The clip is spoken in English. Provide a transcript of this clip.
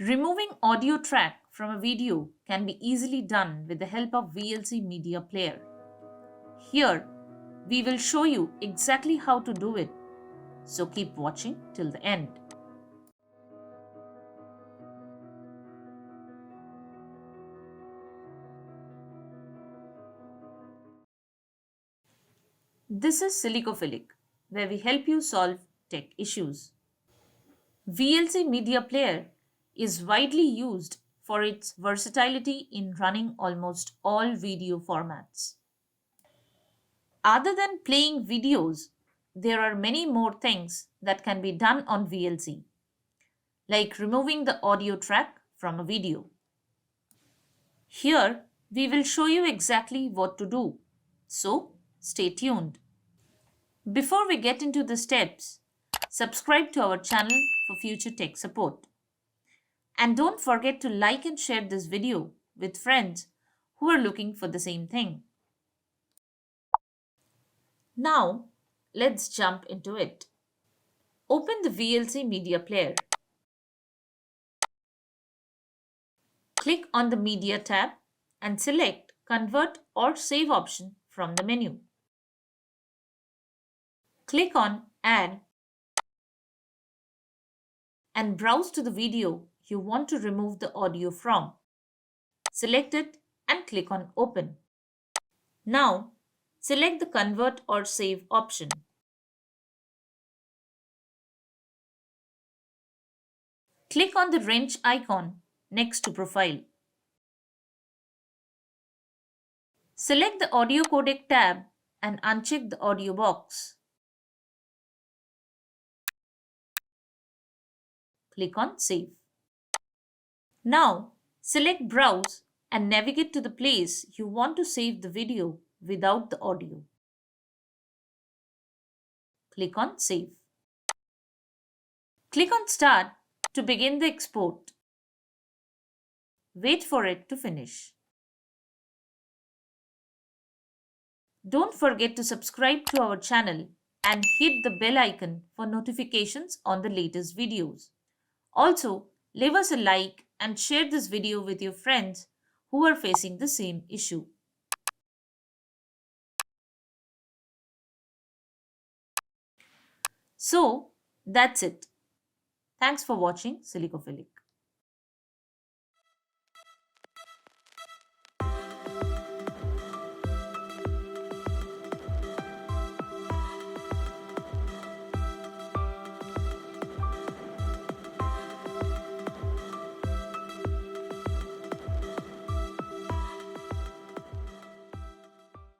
Removing audio track from a video can be easily done with the help of VLC Media Player. Here, we will show you exactly how to do it, so keep watching till the end. This is Silicophilic, where we help you solve tech issues. VLC Media Player is widely used for its versatility in running almost all video formats. Other than playing videos, there are many more things that can be done on VLC, like removing the audio track from a video. Here, we will show you exactly what to do, so stay tuned. Before we get into the steps, subscribe to our channel for future tech support. And don't forget to like and share this video with friends who are looking for the same thing. Now, let's jump into it. Open the VLC Media Player. Click on the Media tab and select Convert or Save option from the menu. Click on Add and browse to the video you want to remove the audio from. Select it and click on Open. Now, select the Convert or Save option. Click on the wrench icon next to Profile. Select the Audio Codec tab and uncheck the audio box. Click on Save. Now, select Browse and navigate to the place you want to save the video without the audio. Click on Save. Click on Start to begin the export. Wait for it to finish. Don't forget to subscribe to our channel and hit the bell icon for notifications on the latest videos. Also, leave us a like and share this video with your friends who are facing the same issue. So, that's it. Thanks for watching Silicophilic.